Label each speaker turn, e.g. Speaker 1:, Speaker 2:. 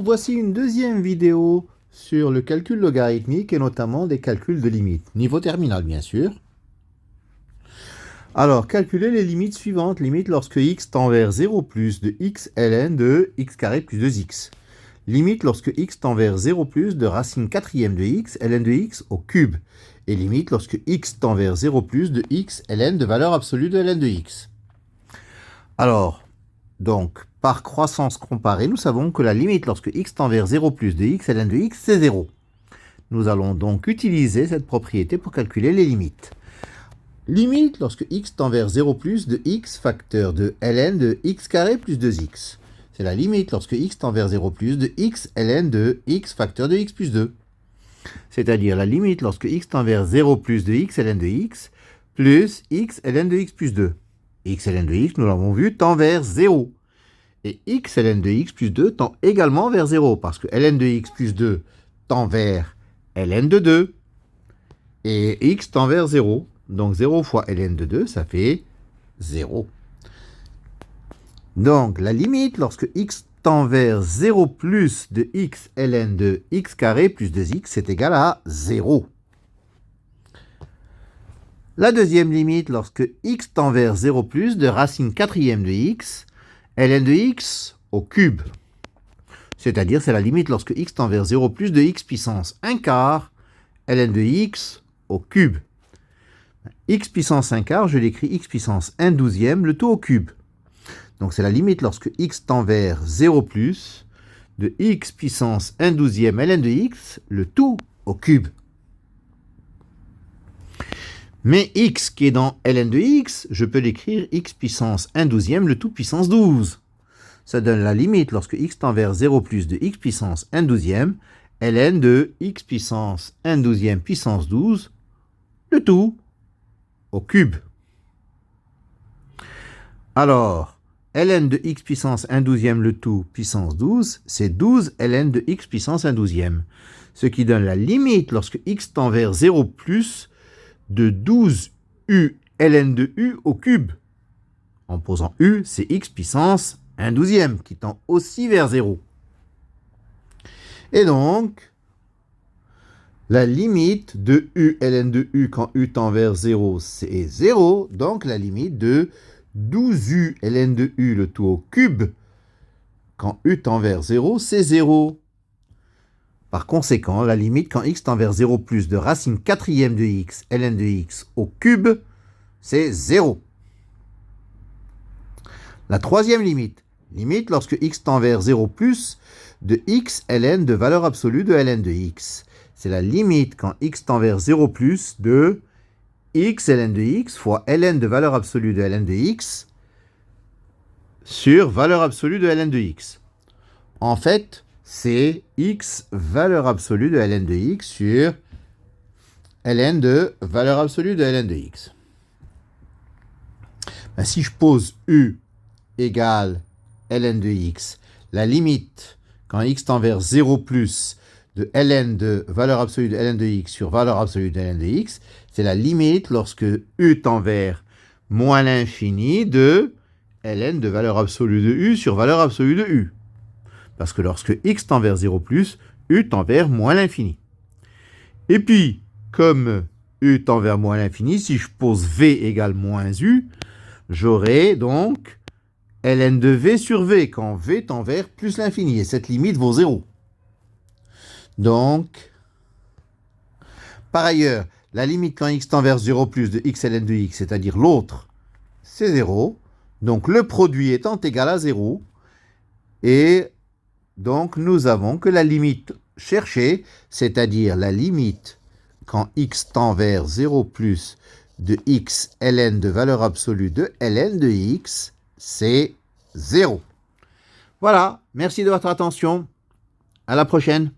Speaker 1: Voici une deuxième vidéo sur le calcul logarithmique et notamment des calculs de limites. Niveau terminal, bien sûr. Alors, calculer les limites suivantes. Limite lorsque x tend vers 0 plus de x ln de x carré plus 2x. Limite lorsque x tend vers 0 plus de racine quatrième de x ln de x au cube. Et limite lorsque x tend vers 0 plus de x ln de valeur absolue de ln de x. Alors, donc, par croissance comparée, nous savons que la limite lorsque x tend vers 0 plus de x ln de x, c'est 0. Nous allons donc utiliser cette propriété pour calculer les limites. Limite lorsque x tend vers 0 plus de x facteur de ln de x carré plus 2x. C'est la limite lorsque x tend vers 0 plus de x ln de x facteur de x plus 2. C'est-à-dire la limite lorsque x tend vers 0 plus de x ln de x plus x ln de x plus 2. X ln de x, nous l'avons vu, tend vers 0. Et x ln de x plus 2 tend également vers 0, parce que ln de x plus 2 tend vers ln de 2. Et x tend vers 0. Donc 0 fois ln de 2, ça fait 0. Donc la limite, lorsque x tend vers 0 plus de x ln de x carré plus 2x, c'est égal à 0. La deuxième limite, lorsque x tend vers 0 plus de racine quatrième de x, ln de x au cube. C'est-à-dire, c'est la limite lorsque x tend vers 0 plus de x puissance 1 quart, ln de x au cube. X puissance 1 quart, je l'écris x puissance 1 douzième, le tout au cube. Donc c'est la limite lorsque x tend vers 0 plus de x puissance 1 douzième ln de x, le tout au cube. Mais x qui est dans ln de x, je peux l'écrire x puissance 1 douzième, le tout puissance 12. Ça donne la limite lorsque x tend vers 0 plus de x puissance 1 douzième, ln de x puissance 1 douzième puissance 12, le tout au cube. Alors, ln de x puissance 1 douzième, le tout puissance 12, c'est 12 ln de x puissance 1 douzième. Ce qui donne la limite lorsque x tend vers 0 plus de 12 u ln de u au cube. En posant u, c'est x puissance 1 douzième qui tend aussi vers 0. Et donc, la limite de u ln de u quand u tend vers 0, c'est 0. Donc, la limite de 12u ln de u, le tout au cube, quand u tend vers 0, c'est 0. Par conséquent, la limite quand x tend vers 0 plus de racine quatrième de x, ln de x au cube, c'est 0. La troisième limite, limite lorsque x tend vers 0 plus de x ln de valeur absolue de ln de x. C'est la limite quand x tend vers 0 plus de x ln de x fois ln de valeur absolue de ln de x sur valeur absolue de ln de x. En fait, c'est x valeur absolue de ln de x sur ln de valeur absolue de ln de x. Ben, si je pose u égale ln de x, la limite quand x tend vers 0 plus de ln de valeur absolue de ln de x sur valeur absolue de ln de x, c'est la limite lorsque u tend vers moins l'infini de ln de valeur absolue de u sur valeur absolue de u. Parce que lorsque x tend vers 0 plus, u tend vers moins l'infini. Et puis, comme u tend vers moins l'infini, si je pose v égale moins u, j'aurai donc ln de v sur v, quand v tend vers plus l'infini. Et cette limite vaut 0. Donc, par ailleurs, la limite quand x tend vers 0 plus de x ln de x, c'est-à-dire l'autre, c'est 0. Donc, le produit étant égal à 0. Et donc, nous avons que la limite cherchée, c'est-à-dire la limite quand x tend vers 0 plus de x ln de valeur absolue de ln de x, c'est 0. Voilà, merci de votre attention. À la prochaine.